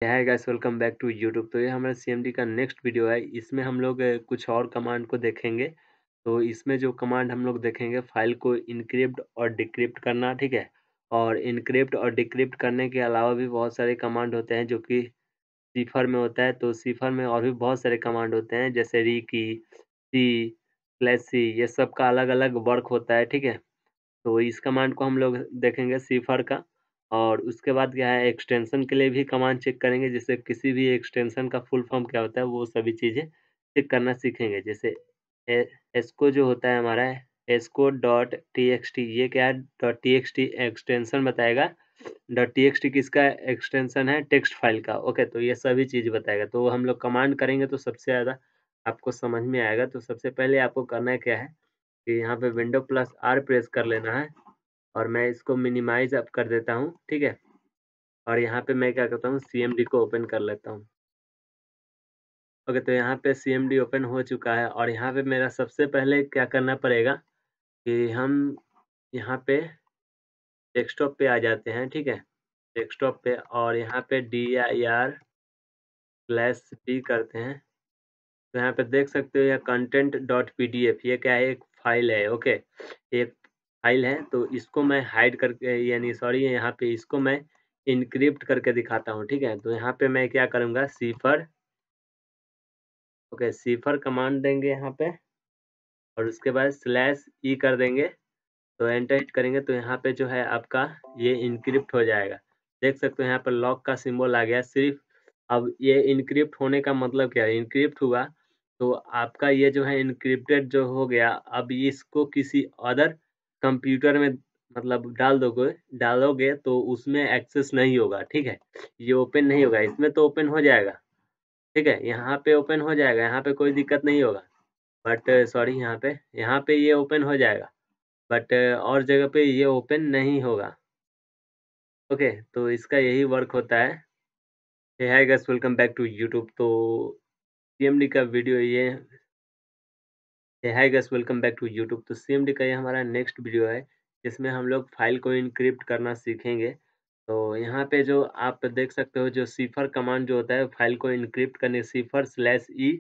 Hi guys, welcome back to YouTube. तो ये हमारा सीएमडी का नेक्स्ट वीडियो है। इसमें हम लोग कुछ और कमांड को देखेंगे। तो इसमें जो कमांड हम लोग देखेंगे, फाइल को इनक्रिप्ट और डिक्रिप्ट करना, ठीक है। और इनक्रिप्ट और डिक्रिप्ट करने के अलावा भी बहुत सारे कमांड होते हैं जो कि सिफर में होता है। तो सिफर में और भी बहुत सारे कमांड होते हैं, जैसे री की, सी, स्लैश सी, ये सब का अलग अलग वर्क होता है, ठीक है। तो इस कमांड को हम लोग देखेंगे सिफर का। और उसके बाद क्या है, एक्सटेंशन के लिए भी कमांड चेक करेंगे, जैसे किसी भी एक्सटेंशन का फुल फॉर्म क्या होता है, वो सभी चीज़ें चेक करना सीखेंगे। जैसे एस्को जो होता है हमारा, एस्को डॉट टी एक्स टी, ये क्या है, dot T x T extension बताएगा। डॉट टी एक्स टी किसका एक्सटेंशन है, टेक्स्ट फाइल का। ओके, तो ये सभी चीज़ बताएगा। तो हम लोग कमांड करेंगे तो सबसे ज़्यादा आपको समझ में आएगा। तो सबसे पहले आपको करना है क्या है कि यहाँ पे विंडो प्लस आर प्रेस कर लेना है। और मैं इसको मिनिमाइज़ अब कर देता हूँ, ठीक है। और यहाँ पे मैं क्या करता हूँ, सीएमडी को ओपन कर लेता हूँ। ओके, तो यहाँ पे सीएमडी ओपन हो चुका है। और यहाँ पे मेरा सबसे पहले क्या करना पड़ेगा कि हम यहाँ पे डेस्कटॉप पे आ जाते हैं, ठीक है। डेस्कटॉप पे और यहाँ पे dir/b करते हैं। तो यहाँ पे देख सकते हो, यह कंटेंट डॉट पीडीएफ, ये क्या है, एक फाइल है। ओके, एक फाइल है। तो इसको मैं हाइड करके, यानी सॉरी, यहाँ पे इसको मैं इनक्रिप्ट करके दिखाता हूँ, ठीक है। तो यहाँ पे मैं क्या करूँगा, सिफर, ओके, सिफर कमांड देंगे यहाँ पे। और उसके बाद स्लैश ई कर देंगे। तो एंटर हिट करेंगे तो यहाँ पे जो है आपका ये इनक्रिप्ट हो जाएगा। देख सकते हो यहाँ पर लॉक का सिंबल आ गया सिर्फ। अब ये इनक्रिप्ट होने का मतलब क्या है, इनक्रिप्ट हुआ तो आपका ये जो है इनक्रिप्टेड जो हो गया। अब इसको किसी अदर कंप्यूटर में मतलब डालोगे तो उसमें एक्सेस नहीं होगा, ठीक है। ये ओपन नहीं होगा, इसमें तो ओपन हो जाएगा, ठीक है। यहाँ पे ओपन हो जाएगा, यहाँ पे कोई दिक्कत नहीं होगा। बट सॉरी, यहाँ पे ये ओपन हो जाएगा। बट और जगह पे ये ओपन नहीं होगा। ओके, तो इसका यही वर्क होता है। Hey hi guys, welcome back to YouTube. तो सीएमडी का वीडियो ये, hey hi guys, welcome back to YouTube. तो सीएमडी का ये हमारा नेक्स्ट वीडियो है, जिसमें हम लोग फाइल को इनक्रिप्ट करना सीखेंगे। तो यहाँ पे जो आप देख सकते हो, जो सिफर कमांड जो होता है फाइल को इनक्रिप्ट करने, सिफर स्लैश ई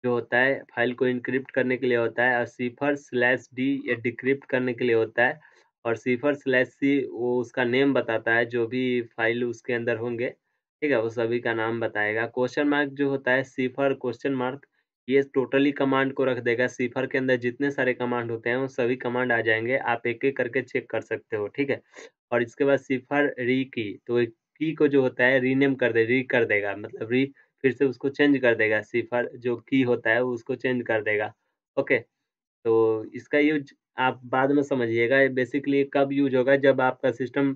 जो होता है फाइल को इनक्रिप्ट करने के लिए होता है। और सिफर स्लैश डी ये डिक्रिप्ट करने के लिए होता है। और सिफर स्लैश सी वो उसका नेम बताता है, जो भी फाइल उसके अंदर होंगे, ठीक है, वो सभी का नाम बताएगा। क्वेश्चन मार्क जो होता है, सिफर क्वेश्चन मार्क, ये टोटली कमांड को रख देगा। सिफर के अंदर जितने सारे कमांड होते हैं वो सभी कमांड आ जाएंगे, आप एक एक करके चेक कर सकते हो, ठीक है। और इसके बाद सिफर री की, तो की को जो होता है रीनेम कर दे, री कर देगा, मतलब री फिर से उसको चेंज कर देगा। सिफर जो की होता है उसको चेंज कर देगा। ओके, तो इसका यूज आप बाद में समझिएगा। बेसिकली कब यूज होगा, जब आपका सिस्टम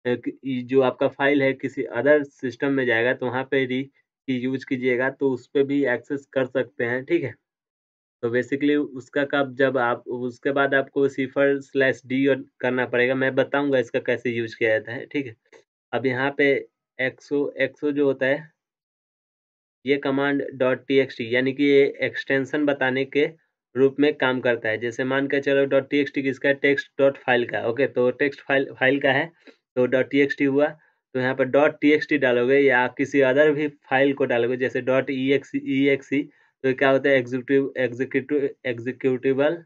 जो आपका फाइल है किसी अदर सिस्टम में जाएगा तो वहाँ पे री की यूज कीजिएगा, तो उस पे भी एक्सेस कर सकते हैं, ठीक है। तो बेसिकली उसका कब, जब आप उसके बाद आपको सिफर स्लैश डी करना पड़ेगा। मैं बताऊंगा इसका कैसे यूज किया जाता है, ठीक है। अब यहाँ पे एक्सो एक्सो जो होता है, ये command dot T x T, यानी कि ये एक्सटेंशन बताने के रूप में काम करता है। जैसे मान के चलो डॉट टी एक्स टी किसका है, टेक्स्ट डॉट फाइल का। ओके, तो टेक्स्ट फाइल का है, तो डॉट टी एक्स टी हुआ। तो यहाँ पर डॉट टी एक्स टी डालोगे या किसी अदर भी फाइल को डालोगे, जैसे डॉट ई एक्स ई, तो क्या होता है, एग्जीक्यूटिबल।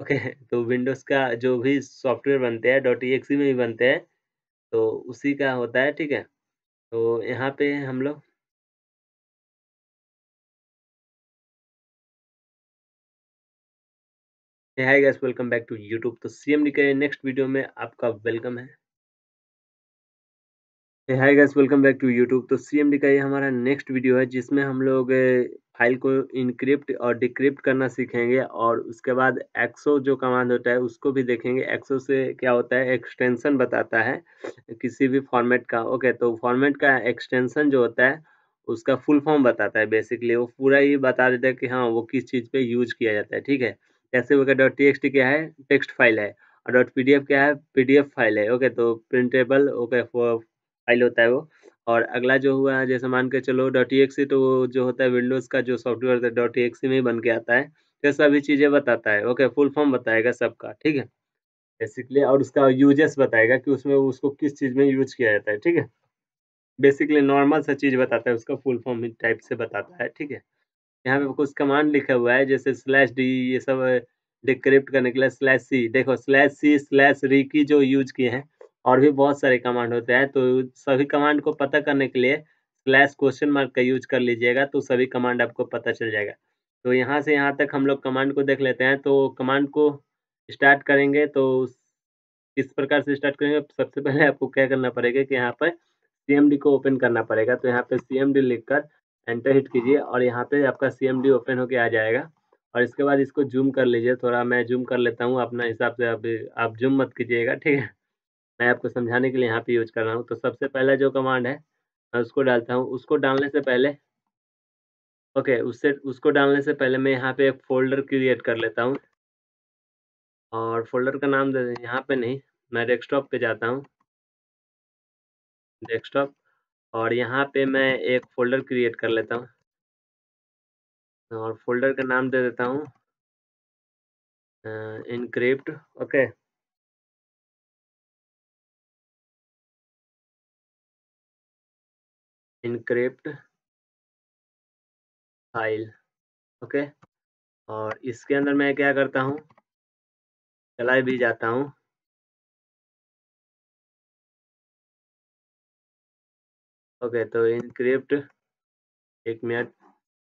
ओके, तो विंडोज़ का जो भी सॉफ्टवेयर बनते हैं डॉट ई एक्स ई में ही बनते हैं, तो उसी का होता है, ठीक है। तो यहाँ पे हम लोग, hi guys, welcome back to YouTube. तो सीएमडी के नेक्स्ट वीडियो में आपका वेलकम है। Hi guys, welcome back to YouTube. तो सीएमडी का ये हमारा नेक्स्ट वीडियो है, जिसमें हम लोग फाइल को इनक्रिप्ट और डिक्रिप्ट करना सीखेंगे। और उसके बाद एक्सो जो कमांड होता है उसको भी देखेंगे। एक्सो से क्या होता है, एक्सटेंशन बताता है किसी भी फॉर्मेट का। ओके, तो फॉर्मेट का एक्सटेंशन जो होता है उसका फुल फॉर्म बताता है। बेसिकली वो पूरा ही बता देता है कि हाँ वो किस चीज़ पे यूज किया जाता है, ठीक है। जैसे हो गया डॉट टी क्या है, टेक्स्ट फाइल है। और डॉट पीडीएफ क्या है, पीडीएफ फाइल है। ओके, तो प्रिंटेबल, ओके, फाइल होता है वो। और अगला जो हुआ है, जैसे मान के चलो डॉट .exe, तो वो जो होता है विंडोज़ का जो सॉफ्टवेयर होता है डॉट .exe में ही बन के आता है। ये सभी चीज़ें बताता है। ओके, फुल फॉर्म बताएगा सबका, ठीक है, बेसिकली। और उसका यूजेस बताएगा कि उसमें उसको किस चीज़ में यूज़ किया जाता है, ठीक है। बेसिकली नॉर्मल सा चीज़ बताता है, उसका फुल फॉर्म इस टाइप से बताता है, ठीक है? यहाँ पे कुछ कमांड लिखा हुआ है जैसे स्लैश डी ये सब डिक्रिप्ट करने के लिए स्लैश सी देखो स्लैश सी स्लैश री की जो यूज़ किए हैं और भी बहुत सारे कमांड होते हैं, तो सभी कमांड को पता करने के लिए स्लैश क्वेश्चन मार्क का यूज़ कर लीजिएगा, तो सभी कमांड आपको पता चल जाएगा। तो यहाँ से यहाँ तक हम लोग कमांड को देख लेते हैं, तो कमांड को स्टार्ट करेंगे तो किस प्रकार से स्टार्ट करेंगे? सबसे पहले आपको क्या करना पड़ेगा कि यहाँ पर सीएमडी को ओपन करना पड़ेगा, तो यहाँ पे सीएमडी लिखकर एंटर हिट कीजिए और यहाँ पे आपका सीएमडी ओपन होके आ जाएगा और इसके बाद इसको ज़ूम कर लीजिए, थोड़ा मैं ज़ूम कर लेता हूँ अपना हिसाब से, अभी आप ज़ूम मत कीजिएगा, ठीक है? मैं आपको समझाने के लिए यहाँ पे यूज़ कर रहा हूँ। तो सबसे पहला जो कमांड है, मैं उसको डालता हूँ, उसको डालने से पहले उसको डालने से पहले मैं यहाँ पे एक फ़ोल्डर क्रिएट कर लेता हूँ और फ़ोल्डर का नाम दे दें यहाँ पे नहीं, मैं डेस्कटॉप पे जाता हूँ, डेस्कटॉप और यहाँ पे मैं एक फ़ोल्डर क्रिएट कर लेता हूँ और फ़ोल्डर का नाम दे देता हूँ encrypt okay. Encrypt file okay और इसके अंदर मैं क्या करता हूँ, चला भी जाता हूँ ओके। तो एन्क्रिप्ट 1 मिनट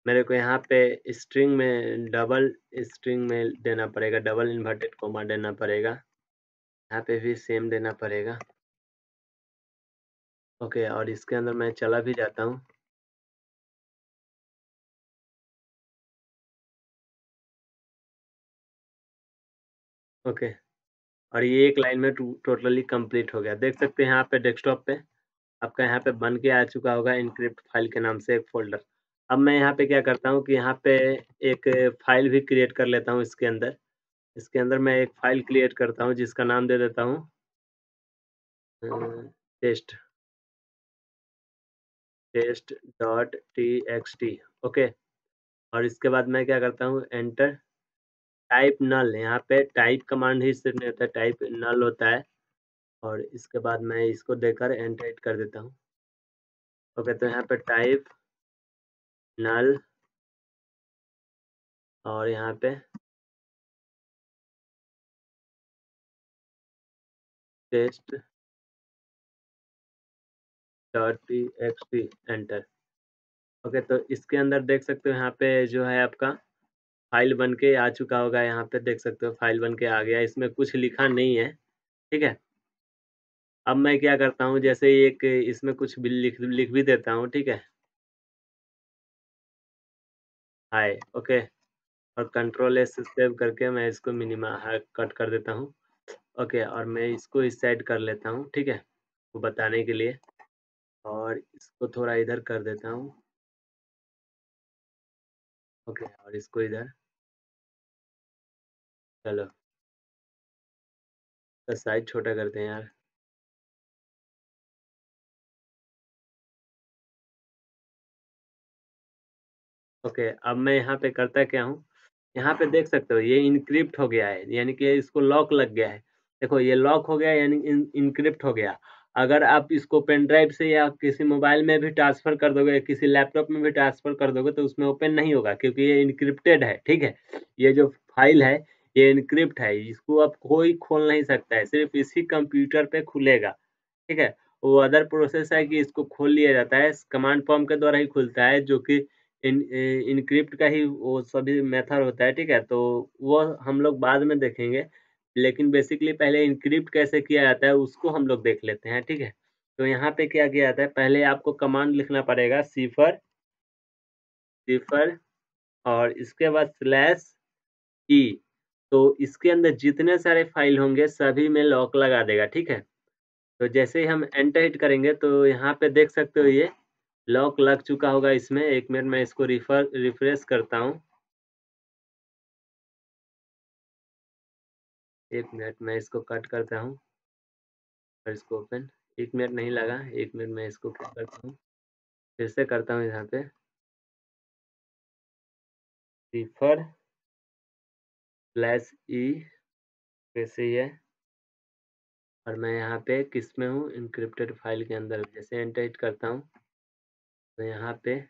मेरे को यहाँ पे स्ट्रिंग में डबल स्ट्रिंग में देना पड़ेगा, डबल इन्वर्टेड कोमा देना पड़ेगा, यहाँ पे भी सेम देना पड़ेगा ओके और इसके अंदर मैं चला भी जाता हूँ ओके और ये एक लाइन में टोटली कंप्लीट हो गया। देख सकते हैं यहाँ पे डेस्कटॉप पे आपका यहाँ पे बन के आ चुका होगा एन्क्रिप्ट फाइल के नाम से एक फ़ोल्डर। अब मैं यहाँ पे क्या करता हूँ कि यहाँ पे एक फाइल भी क्रिएट कर लेता हूँ इसके अंदर। इसके अंदर मैं एक फाइल क्रिएट करता हूँ जिसका नाम दे देता हूँ test test dot TXT okay और इसके बाद मैं क्या करता हूँ एंटर टाइप नल यहाँ पे टाइप कमांड ही सिर्फ नहीं होता है, टाइप नल होता है और इसके बाद मैं इसको देकर एंटर हिट कर देता हूँ ओके। तो यहाँ पे टाइप नल और यहाँ पे test dot TXT enter okay. तो इसके अंदर देख सकते हो यहाँ पे जो है आपका फाइल बन के आ चुका होगा, यहाँ पे देख सकते हो फाइल बन के आ गया, इसमें कुछ लिखा नहीं है, ठीक है। अब मैं क्या करता हूँ जैसे एक इसमें कुछ भी लिख लिख भी देता हूँ, ठीक है, हाय ओके और कंट्रोल एस से सेव करके मैं इसको मिनिमा कट कर देता हूँ ओके और मैं इसको इस साइड कर लेता हूँ, ठीक है, वो बताने के लिए और इसको थोड़ा इधर कर देता हूँ ओके और इसको इधर चलो तो साइज छोटा करते हैं यार ओके। अब मैं यहाँ पे करता क्या हूँ, यहाँ पे देख सकते हो ये इनक्रिप्ट हो गया है, यानी कि इसको लॉक लग गया है। देखो ये लॉक हो गया यानी इनक्रिप्ट हो गया। अगर आप इसको पेन ड्राइव से या किसी मोबाइल में भी ट्रांसफ़र कर दोगे, किसी लैपटॉप में भी ट्रांसफ़र कर दोगे तो उसमें ओपन नहीं होगा क्योंकि ये इनक्रिप्टेड है, ठीक है? ये जो फाइल है ये इनक्रिप्ट है, इसको अब कोई खोल नहीं सकता है, सिर्फ़ इसी कंप्यूटर पे खुलेगा, ठीक है? वो अदर प्रोसेस है कि इसको खोल लिया जाता है, कमांड प्रॉम्प्ट के द्वारा ही खुलता है जो कि इनक्रिप्ट का ही वो सभी मेथड होता है, ठीक है? तो वो हम लोग बाद में देखेंगे, लेकिन बेसिकली पहले इनक्रिप्ट कैसे किया जाता है उसको हम लोग देख लेते हैं, ठीक है? तो यहाँ पे क्या किया जाता है, पहले आपको कमांड लिखना पड़ेगा सिफर सिफर और इसके बाद स्लैश ई तो इसके अंदर जितने सारे फाइल होंगे सभी में लॉक लगा देगा, ठीक है? तो जैसे ही हम एंटर हिट करेंगे तो यहाँ पे देख सकते हो ये लॉक लग चुका होगा इसमें। 1 मिनट मैं इसको रिफ्रेश करता हूँ। 1 मिनट मैं इसको कट करता हूँ और इसको ओपन 1 मिनट नहीं लगा, 1 मिनट मैं इसको क्या करता हूँ, फिर से करता हूँ यहाँ पे सिफर स्लैश ई कैसे ही है और मैं यहाँ पे किस में हूँ, इनक्रिप्टेड फाइल के अंदर। जैसे एंटर हिट करता हूँ तो यहाँ पे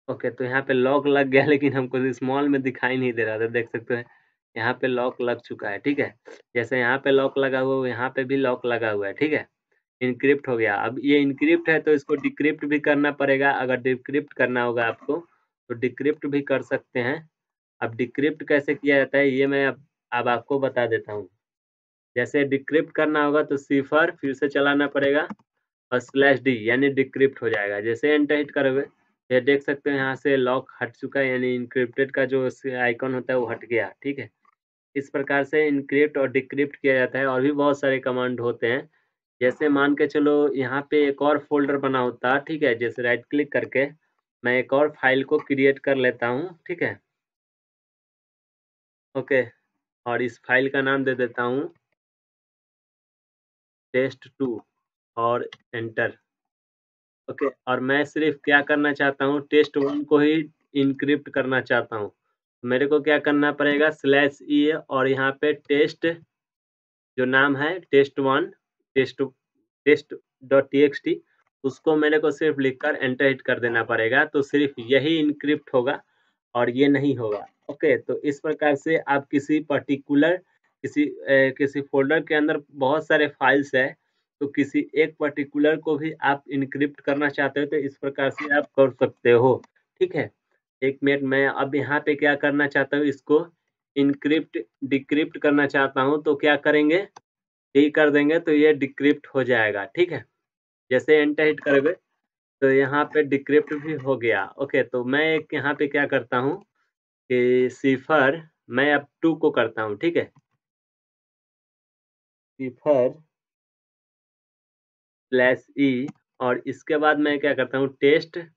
ओके, तो यहाँ पे लॉक लग गया, लेकिन हमको स्मॉल में दिखाई नहीं दे रहा था। देख सकते हैं यहाँ पे लॉक लग चुका है, ठीक है। जैसे यहाँ पे लॉक लगा हुआ है, यहाँ पे भी लॉक लगा हुआ है, ठीक है। इनक्रिप्ट हो गया। अब ये इनक्रिप्ट है तो इसको डिक्रिप्ट भी करना पड़ेगा। अगर डिक्रिप्ट करना होगा आपको तो डिक्रिप्ट भी कर सकते हैं। अब डिक्रिप्ट कैसे किया जाता है ये मैं अब आपको बता देता हूँ। जैसे डिक्रिप्ट करना होगा तो सिफर फिर से चलाना पड़ेगा और /d यानी डिक्रिप्ट हो जाएगा। जैसे एंटर हिट करोगे ये देख सकते हैं यहाँ से लॉक हट चुका है, यानी इनक्रिप्टेड का जो आइकन होता है वो हट गया, ठीक है। इस प्रकार से इनक्रिप्ट और डिक्रिप्ट किया जाता है। और भी बहुत सारे कमांड होते हैं। जैसे मान के चलो यहाँ पे एक और फ़ोल्डर बना होता, ठीक है। जैसे राइट क्लिक करके मैं एक और फ़ाइल को क्रिएट कर लेता हूँ, ठीक है। ओके, और इस फ़ाइल का नाम दे देता हूँ test2 और एंटर। ओके, और मैं सिर्फ़ क्या करना चाहता हूँ, test1 को ही इनक्रिप्ट करना चाहता हूँ। मेरे को क्या करना पड़ेगा, /e और यहाँ पे टेस्ट जो नाम है test1 test.txt उसको मेरे को सिर्फ लिखकर एंटर हिट कर देना पड़ेगा। तो सिर्फ यही इनक्रिप्ट होगा और ये नहीं होगा। ओके, तो इस प्रकार से आप किसी पर्टिकुलर किसी फ़ोल्डर के अंदर बहुत सारे फाइल्स है, तो किसी एक पर्टिकुलर को भी आप इनक्रिप्ट करना चाहते हो तो इस प्रकार से आप कर सकते हो, ठीक है। 1 मिनट, मैं अब यहाँ पे क्या करना चाहता हूँ, इसको इनक्रिप्ट डिक्रिप्ट करना चाहता हूँ, तो क्या करेंगे, डी कर देंगे तो ये डिक्रिप्ट हो जाएगा, ठीक है। जैसे एंटर हिट करोगे तो यहाँ पे डिक्रिप्ट भी हो गया। ओके, तो मैं एक यहाँ पे क्या करता हूँ कि सिफर मैं अब 2 को करता हूँ, ठीक है। सिफर /e और इसके बाद मैं क्या करता हूँ, test2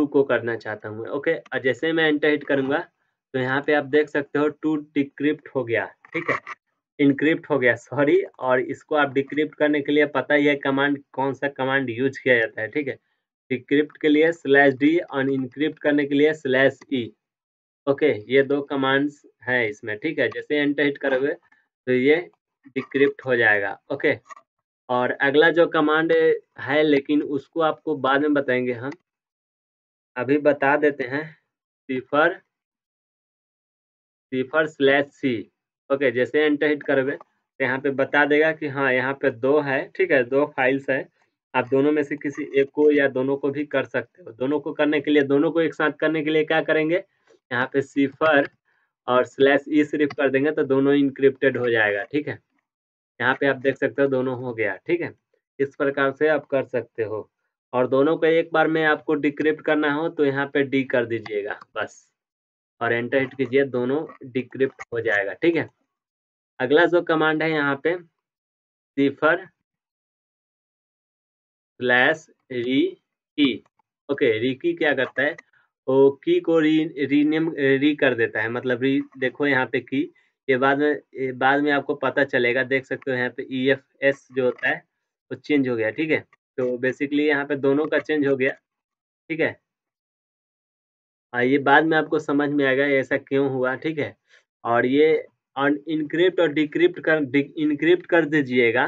को करना चाहता हूँ। ओके, और जैसे मैं एंटर हिट करूँगा तो यहाँ पे आप देख सकते हो 2 डिक्रिप्ट हो गया, ठीक है। इनक्रिप्ट हो गया, सॉरी। और इसको आप डिक्रिप्ट करने के लिए पता ही है कमांड, कौन सा कमांड यूज किया जाता है, ठीक है। डिक्रिप्ट के लिए /d और इनक्रिप्ट करने के लिए /e। ओके, ये 2 कमांड्स हैं इसमें, ठीक है। जैसे एंटर हिट करोगे तो ये डिक्रिप्ट हो जाएगा। ओके, और अगला जो कमांड है लेकिन उसको आपको बाद में बताएंगे हम, अभी बता देते हैं। सिफर /c। ओके, जैसे एंटर हिट करोगे तो यहाँ पे बता देगा कि हाँ, यहाँ पे 2 है, ठीक है, 2 फाइल्स है। आप दोनों में से किसी एक को या दोनों को भी कर सकते हो। दोनों को करने के लिए, दोनों को एक साथ करने के लिए क्या करेंगे, यहाँ पे सिफर और /e सिर्फ कर देंगे तो दोनों इनक्रिप्टेड हो जाएगा, ठीक है। यहाँ पे आप देख सकते हो दोनों हो गया, ठीक है। इस प्रकार से आप कर सकते हो। और दोनों को एक बार में आपको डिक्रिप्ट करना हो तो यहाँ पे डी कर दीजिएगा बस, और एंटर हिट कीजिए, दोनों डिक्रिप्ट हो जाएगा, ठीक है। अगला जो कमांड है यहाँ पे सिफर /री की। ओके, री की क्या करता है, वो की को रीनेम री कर देता है, मतलब री। देखो यहाँ पे की, ये बाद में आपको पता चलेगा। देख सकते हो यहाँ पे EFS जो होता है वो चेंज हो गया, ठीक है। तो बेसिकली यहाँ पे दोनों का चेंज हो गया, ठीक है। ये बाद में आपको समझ में आएगा ऐसा क्यों हुआ, ठीक है। और ये इनक्रिप्ट और इनक्रिप्ट कर दीजिएगा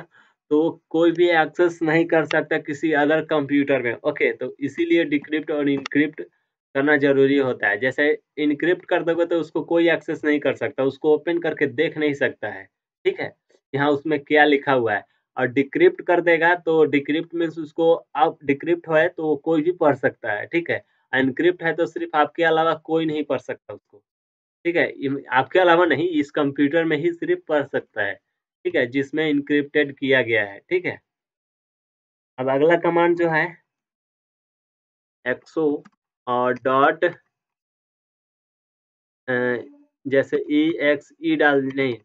तो कोई भी एक्सेस नहीं कर सकता किसी अदर कंप्यूटर में। ओके, तो इसीलिए डिक्रिप्ट और इनक्रिप्ट करना जरूरी होता है। जैसे इनक्रिप्ट कर दोगे तो उसको कोई एक्सेस नहीं कर सकता, उसको ओपन करके देख नहीं सकता है, ठीक है। यहाँ उसमें क्या लिखा हुआ है। और डिक्रिप्ट कर देगा तो डिक्रिप्ट में उसको, आप डिक्रिप्ट है तो वो कोई भी पढ़ सकता है, ठीक है। एनक्रिप्ट है तो सिर्फ आपके अलावा कोई नहीं पढ़ सकता उसको, ठीक है। आपके अलावा नहीं, इस कंप्यूटर में ही सिर्फ पढ़ सकता है, ठीक है, जिसमें इनक्रिप्टेड किया गया है, ठीक है। अब अगला कमांड जो है एक्सो और डॉट जैसे EXE डाल नहीं,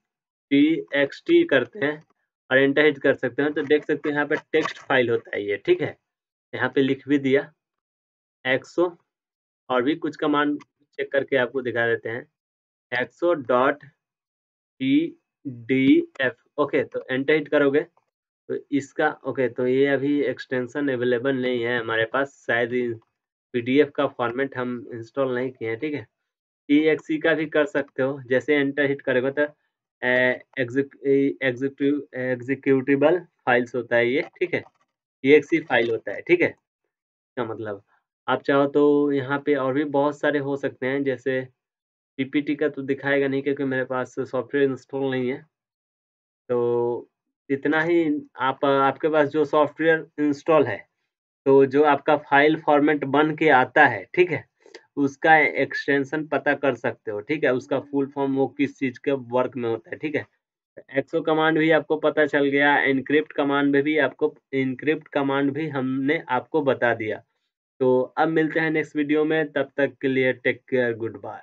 TXT करते हैं और एंटर हिट कर सकते हैं तो देख सकते हैं यहाँ पे टेक्स्ट फाइल होता है ये, ठीक है। यहाँ पे लिख भी दिया एक्सो। और भी कुछ कमांड चेक करके आपको दिखा देते हैं। एक्सो डॉट PDF। ओके, तो एंटर हिट करोगे तो इसका, ओके, तो ये अभी एक्सटेंशन अवेलेबल नहीं है हमारे पास, शायद PDF का फॉर्मेट हम इंस्टॉल नहीं किए हैं, ठीक है। EXE का भी कर सकते हो। जैसे एंटर हिट करोगे तो एग्जीक्यूटिबल फाइल्स होता है ये, ठीक है? EXE फाइल होता है, ठीक है? इसका मतलब आप चाहो तो यहाँ पे और भी बहुत सारे हो सकते हैं, जैसे पीपीटी का तो दिखाएगा नहीं क्योंकि मेरे पास सॉफ्टवेयर इंस्टॉल नहीं है। तो इतना ही आपके पास जो सॉफ्टवेयर इंस्टॉल है, तो जो आपका फ़ाइल फ़ॉर्मेट बन के आता है, ठीक है? उसका एक्सटेंशन पता कर सकते हो, ठीक है? उसका फुल फॉर्म वो किस चीज़ के वर्क में होता है, ठीक है? एक्सो कमांड भी आपको पता चल गया, एन्क्रिप्ट कमांड भी हमने आपको बता दिया। तो अब मिलते हैं नेक्स्ट वीडियो में, तब तक के लिए टेक केयर, गुड बाय।